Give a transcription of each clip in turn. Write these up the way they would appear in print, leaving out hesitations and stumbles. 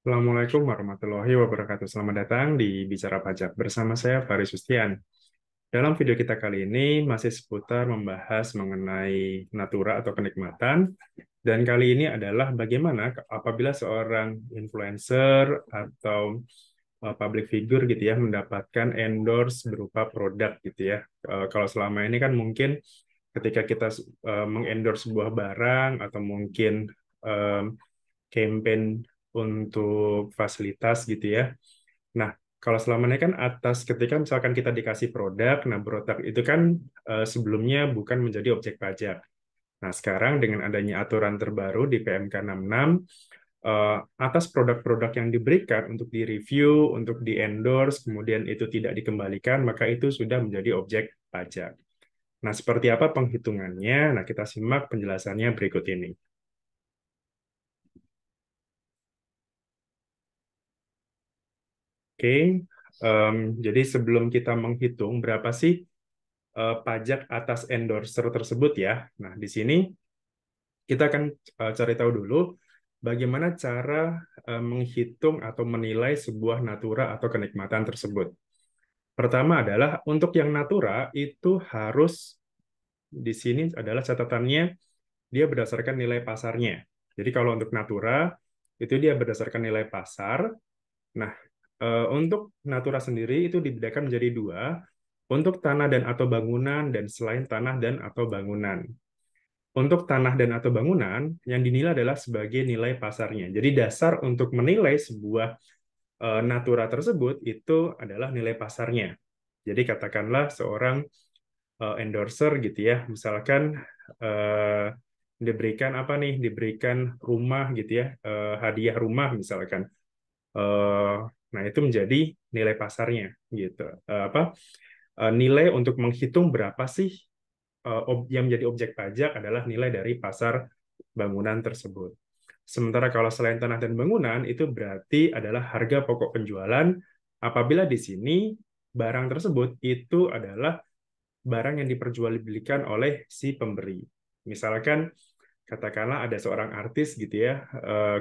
Assalamualaikum warahmatullahi wabarakatuh. Selamat datang di Bicara Pajak bersama saya Faris Sustian. Dalam video kita kali ini masih seputar membahas mengenai natura atau kenikmatan. Dan kali ini adalah bagaimana apabila seorang influencer atau public figure gitu ya mendapatkan endorse berupa produk gitu ya. Kalau selama ini kan mungkin ketika kita mengendorse sebuah barang atau mungkin campaign untuk fasilitas gitu ya. Nah, kalau selama ini kan atas ketika misalkan kita dikasih produk, nah produk itu kan sebelumnya bukan menjadi objek pajak. Nah, sekarang dengan adanya aturan terbaru di PMK 66, atas produk-produk yang diberikan untuk direview, untuk di-endorse, kemudian itu tidak dikembalikan, maka itu sudah menjadi objek pajak. Nah, seperti apa penghitungannya? Nah, kita simak penjelasannya berikut ini. Oke, jadi sebelum kita menghitung berapa sih pajak atas endorser tersebut ya. Nah, di sini kita akan cari tahu dulu bagaimana cara menghitung atau menilai sebuah natura atau kenikmatan tersebut. Pertama adalah untuk yang natura itu harus di sini adalah catatannya dia berdasarkan nilai pasarnya. Jadi kalau untuk natura itu dia berdasarkan nilai pasar. Nah, untuk natura sendiri itu dibedakan menjadi dua, untuk tanah dan atau bangunan dan selain tanah dan atau bangunan. Untuk tanah dan atau bangunan yang dinilai adalah sebagai nilai pasarnya. Jadi dasar untuk menilai sebuah natura tersebut itu adalah nilai pasarnya. Jadi katakanlah seorang endorser gitu ya, misalkan eh, diberikan apa nih? Diberikan rumah gitu ya, hadiah rumah misalkan. Eh, nah, itu menjadi nilai pasarnya gitu. Nilai untuk menghitung berapa sih yang menjadi objek pajak adalah nilai dari pasar bangunan tersebut. Sementara kalau selain tanah dan bangunan itu berarti adalah harga pokok penjualan apabila di sini barang tersebut itu adalah barang yang diperjualbelikan oleh si pemberi. Misalkan katakanlah ada seorang artis gitu ya,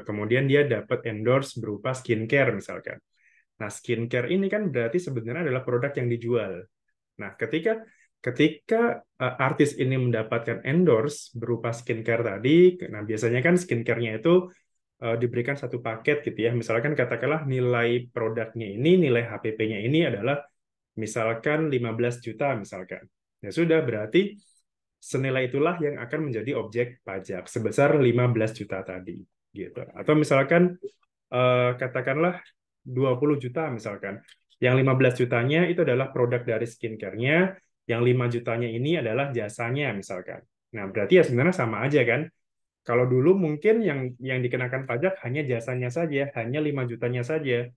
kemudian dia dapat endorse berupa skincare misalkan. Nah, skincare ini kan berarti sebenarnya adalah produk yang dijual. Nah, ketika ketika artis ini mendapatkan endorse berupa skincare tadi, nah biasanya kan skincare-nya itu diberikan satu paket gitu ya. Misalkan katakanlah nilai produknya ini, nilai HPP-nya ini adalah misalkan 15 juta misalkan. Ya sudah, berarti senilai itulah yang akan menjadi objek pajak sebesar 15 juta tadi gitu. Atau misalkan katakanlah 20 juta misalkan. Yang 15 jutanya itu adalah produk dari skincare-nya, yang 5 jutanya ini adalah jasanya misalkan. Nah, berarti ya sebenarnya sama aja kan. Kalau dulu mungkin yang dikenakan pajak hanya jasanya saja, hanya 5 jutanya saja.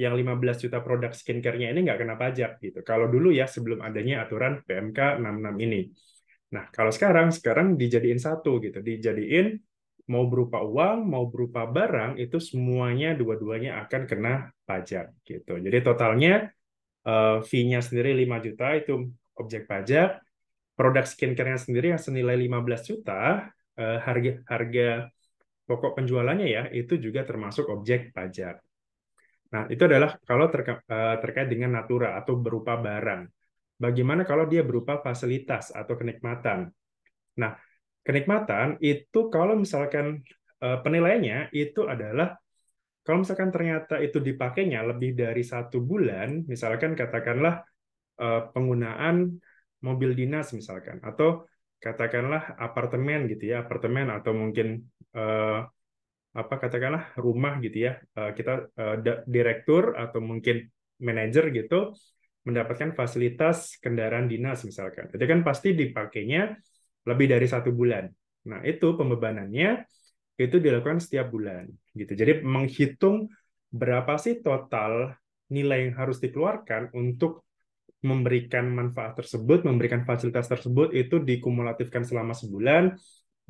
Yang 15 juta produk skincare-nya ini nggak kena pajak gitu. Kalau dulu ya sebelum adanya aturan PMK 66 ini. Nah, kalau sekarang dijadiin satu gitu, dijadiin mau berupa uang, mau berupa barang, itu semuanya dua-duanya akan kena pajak gitu. Jadi totalnya fee-nya sendiri 5 juta itu objek pajak, produk skincare-nya sendiri yang senilai 15 juta, harga harga pokok penjualannya ya itu juga termasuk objek pajak. Nah, itu adalah kalau terkait dengan natura atau berupa barang. Bagaimana kalau dia berupa fasilitas atau kenikmatan? Nah, kenikmatan itu kalau misalkan penilaiannya itu adalah kalau misalkan ternyata itu dipakainya lebih dari 1 bulan, misalkan katakanlah penggunaan mobil dinas misalkan, atau katakanlah apartemen gitu ya, apartemen atau mungkin eh, apa katakanlah rumah gitu ya, kita direktur atau mungkin manajer gitu mendapatkan fasilitas kendaraan dinas misalkan, itu kan pasti dipakainya lebih dari 1 bulan. Nah, itu pembebanannya itu dilakukan setiap bulan gitu. Jadi menghitung berapa sih total nilai yang harus dikeluarkan untuk memberikan manfaat tersebut, memberikan fasilitas tersebut itu dikumulatifkan selama sebulan,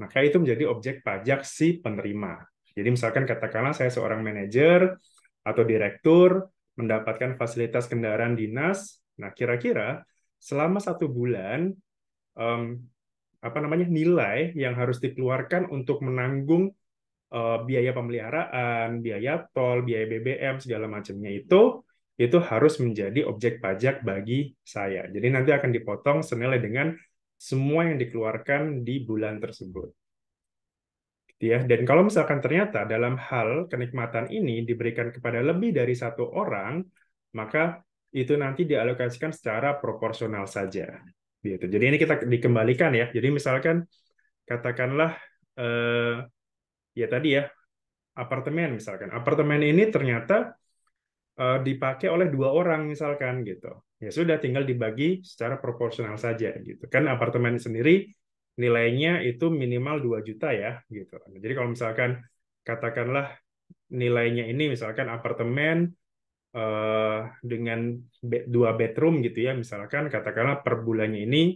maka itu menjadi objek pajak si penerima. Jadi misalkan katakanlah saya seorang manajer atau direktur mendapatkan fasilitas kendaraan dinas, nah kira-kira selama 1 bulan em, apa namanya nilai yang harus dikeluarkan untuk menanggung biaya pemeliharaan, biaya tol, biaya BBM segala macamnya itu harus menjadi objek pajak bagi saya. Jadi nanti akan dipotong senilai dengan semua yang dikeluarkan di bulan tersebut. Gitu ya. Dan kalau misalkan ternyata dalam hal kenikmatan ini diberikan kepada lebih dari satu orang, maka itu nanti dialokasikan secara proporsional saja. Gitu. Jadi ini kita dikembalikan ya. Jadi misalkan katakanlah eh, ya tadi ya apartemen misalkan. Apartemen ini ternyata dipakai oleh dua orang misalkan gitu. Ya sudah tinggal dibagi secara proporsional saja gitu. Kan apartemen sendiri nilainya itu minimal 2 juta ya gitu. Jadi kalau misalkan katakanlah nilainya ini misalkan apartemen dengan dua bedroom gitu ya misalkan katakanlah per bulannya ini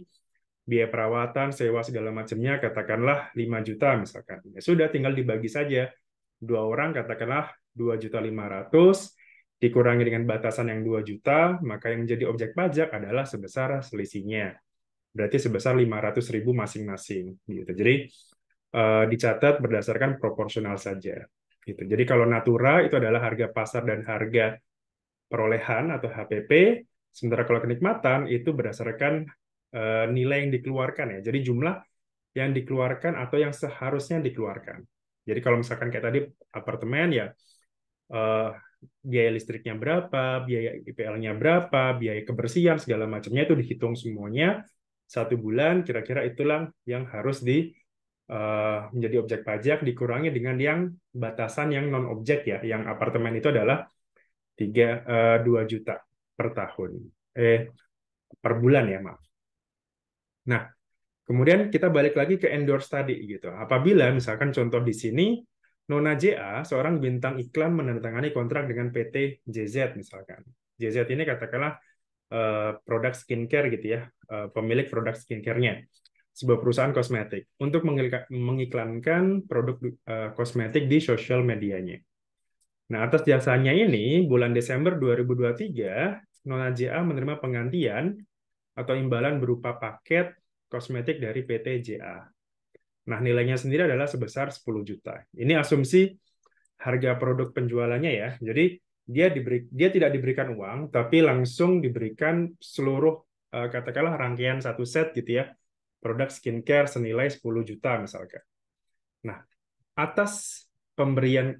biaya perawatan, sewa segala macamnya katakanlah 5 juta misalkan. Ya sudah tinggal dibagi saja. Dua orang katakanlah 2.500.000 dikurangi dengan batasan yang 2 juta, maka yang menjadi objek pajak adalah sebesar selisihnya. Berarti sebesar 500.000 masing-masing gitu. Jadi dicatat berdasarkan proporsional saja. Gitu. Jadi kalau natura itu adalah harga pasar dan harga perolehan atau HPP, sementara kalau kenikmatan itu berdasarkan nilai yang dikeluarkan ya. Jadi jumlah yang dikeluarkan atau yang seharusnya dikeluarkan. Jadi kalau misalkan kayak tadi apartemen ya eh, biaya listriknya berapa, biaya IPL-nya berapa, biaya kebersihan segala macamnya itu dihitung semuanya satu bulan kira-kira itulah yang harus menjadi objek pajak dikurangi dengan yang batasan yang non objek ya, yang apartemen itu adalah 2 juta per tahun. Per bulan ya, maaf. Nah, kemudian kita balik lagi ke endorse tadi gitu. Apabila misalkan contoh di sini Nona JA, seorang bintang iklan menandatangani kontrak dengan PT JZ misalkan. JZ ini katakanlah produk skincare gitu ya, pemilik produk skincare-nya, sebuah perusahaan kosmetik untuk mengiklankan produk kosmetik di sosial medianya. Nah, atas jasanya ini, bulan Desember 2023, Nona JA menerima penggantian atau imbalan berupa paket kosmetik dari PT JA. Nah, nilainya sendiri adalah sebesar 10 juta. Ini asumsi harga produk penjualannya ya. Jadi dia tidak diberikan uang, tapi langsung diberikan seluruh katakanlah rangkaian satu set gitu ya. Produk skincare senilai 10 juta misalkan. Nah, atas pemberian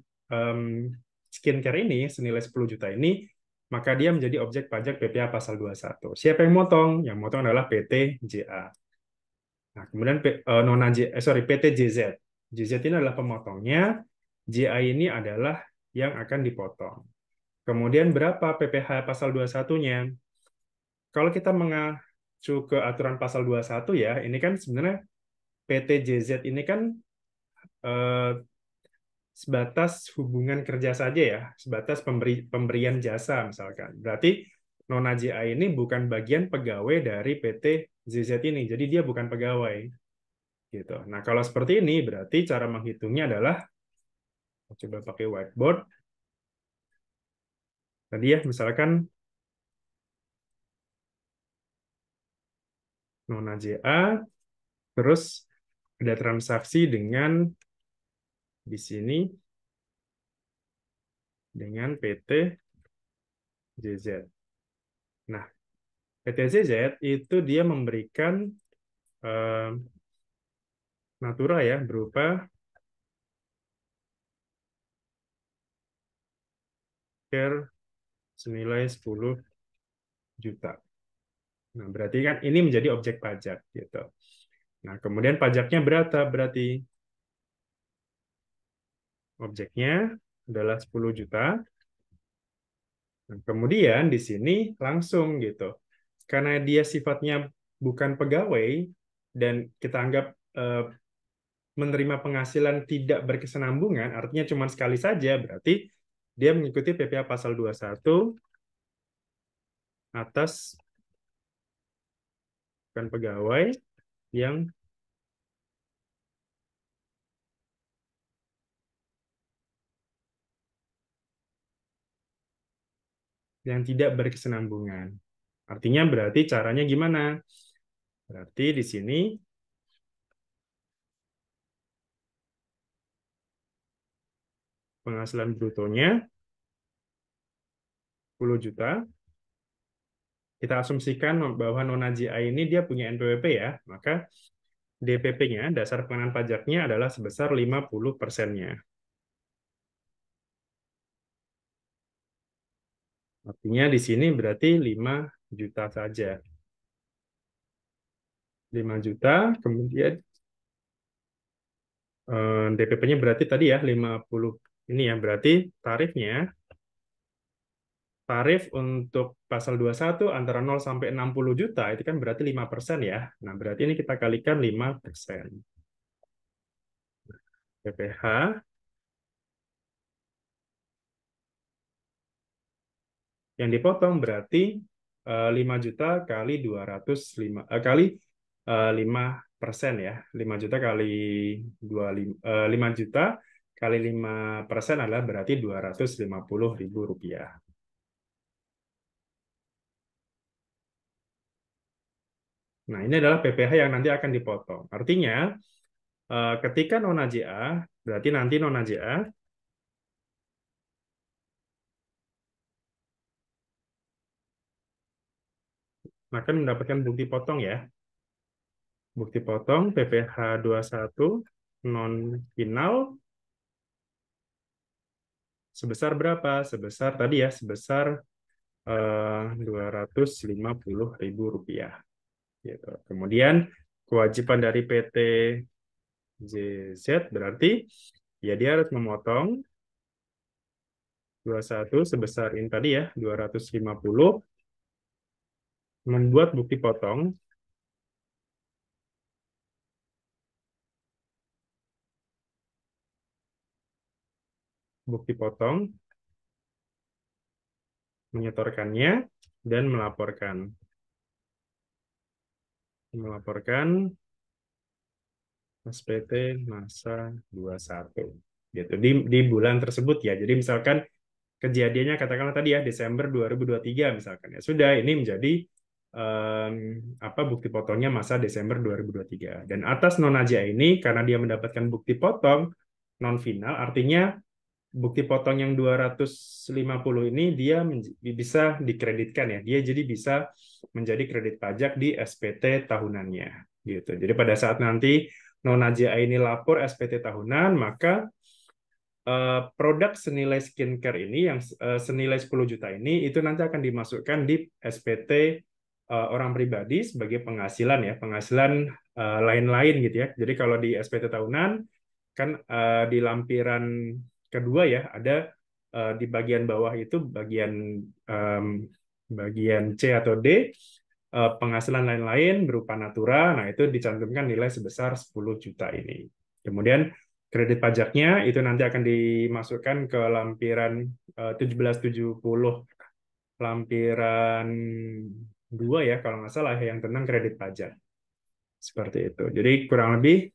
skincare ini senilai 10 juta ini, maka dia menjadi objek pajak PPh pasal 21. Siapa yang motong? Yang motong adalah PT JA. Nah, kemudian PT JZ. JZ ini adalah pemotongnya, JA ini adalah yang akan dipotong. Kemudian berapa PPh pasal 21-nya? Kalau kita mengacu ke aturan pasal 21 ya, ini kan sebenarnya PT JZ ini kan eh, sebatas hubungan kerja saja ya, sebatas pemberian jasa misalkan. Berarti Nona JA ini bukan bagian pegawai dari PT JZ ini, jadi dia bukan pegawai gitu. Nah, kalau seperti ini berarti cara menghitungnya adalah coba pakai whiteboard. Tadi ya, misalkan Nona JA, terus ada transaksi dengan di sini dengan PT JZ. Nah, PT JZ itu dia memberikan eh, natura ya berupa care senilai 10 juta. Nah, berarti kan ini menjadi objek pajak gitu. Nah, kemudian pajaknya berapa? Berarti objeknya adalah 10 juta. Nah, kemudian di sini langsung gitu. Karena dia sifatnya bukan pegawai dan kita anggap eh, menerima penghasilan tidak berkesinambungan, artinya cuma sekali saja, berarti dia mengikuti PPh pasal 21 atas bukan pegawai yang tidak berkesinambungan. Artinya berarti caranya gimana? Berarti di sini penghasilan brutonya 10 juta. Kita asumsikan bahwa Nona JA ini dia punya NPWP ya, maka DPP-nya, dasar pengenaan pajaknya adalah sebesar 50%-nya. Artinya di sini berarti 5 juta saja. 5 juta, kemudian DPP-nya berarti tadi ya 50 ini ya, berarti tarif untuk pasal 21 antara 0 sampai 60 juta itu kan berarti 5% ya. Nah, berarti ini kita kalikan 5%. PPH yang dipotong berarti 5 juta kali 205 kali 5% ya. 5 juta kali 5 juta kali 5% adalah berarti Rp250.000. Nah, ini adalah PPh yang nanti akan dipotong. Artinya, ketika Nona JA, berarti nanti Nona JA akan mendapatkan bukti potong ya. Bukti potong PPh 21 non final sebesar berapa? Sebesar tadi ya, sebesar Rp250.000. Gitu. Kemudian kewajiban dari PT JZ berarti ya dia harus memotong 21 sebesar ini tadi ya 250, membuat bukti potong menyetorkannya dan melaporkan SPT masa 21 gitu di bulan tersebut ya. Jadi misalkan kejadiannya katakanlah tadi ya Desember 2023 misalkan ya. Sudah ini menjadi bukti potongnya masa Desember 2023. Dan atas non AJA ini karena dia mendapatkan bukti potong non final artinya bukti potong yang 250 ini dia bisa dikreditkan ya. Dia jadi bisa menjadi kredit pajak di SPT tahunannya gitu. Jadi pada saat nanti non AJA ini lapor SPT tahunan, maka produk senilai skincare ini yang senilai 10 juta ini itu nanti akan dimasukkan di SPT orang pribadi sebagai penghasilan ya, penghasilan lain-lain gitu ya. Jadi kalau di SPT tahunan kan di lampiran kedua ya ada di bagian bawah itu bagian C atau D penghasilan lain-lain berupa natura. Nah, itu dicantumkan nilai sebesar 10 juta ini. Kemudian kredit pajaknya itu nanti akan dimasukkan ke lampiran 1770 lampiran 2 ya kalau nggak salah yang tentang kredit pajak. Seperti itu. Jadi kurang lebih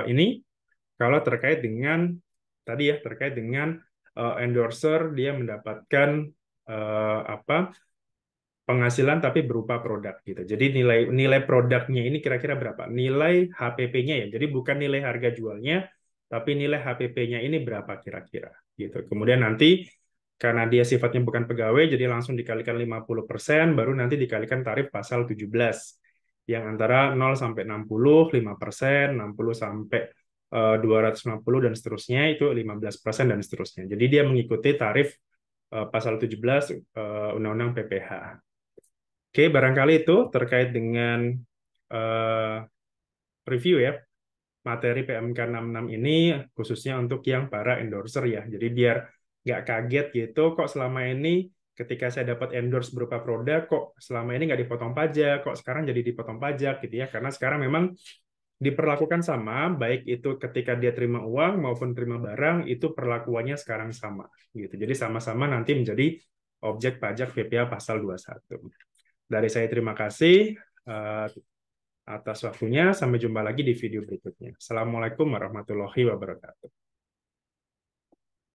ini kalau terkait dengan tadi ya terkait dengan endorser dia mendapatkan apa penghasilan tapi berupa produk gitu. Jadi nilai nilai produknya ini kira-kira berapa? Nilai HPP-nya ya. Jadi bukan nilai harga jualnya, tapi nilai HPP-nya ini berapa kira-kira gitu. Kemudian nanti karena dia sifatnya bukan pegawai, jadi langsung dikalikan 50%, baru nanti dikalikan tarif pasal 17 yang antara 0 sampai 60, 5%, 60 sampai 250 dan seterusnya itu 15% dan seterusnya. Jadi dia mengikuti tarif pasal 17 Undang-Undang PPh. Oke, barangkali itu terkait dengan uh, review ya materi PMK 66 ini khususnya untuk yang para endorser ya. Jadi biar nggak kaget gitu, kok selama ini ketika saya dapat endorse berupa produk, kok selama ini nggak dipotong pajak, kok sekarang jadi dipotong pajak gitu ya. Karena sekarang memang diperlakukan sama, baik itu ketika dia terima uang maupun terima barang, itu perlakuannya sekarang sama gitu. Jadi sama-sama nanti menjadi objek pajak PPh pasal 21. Dari saya terima kasih atas waktunya. Sampai jumpa lagi di video berikutnya. Assalamualaikum warahmatullahi wabarakatuh.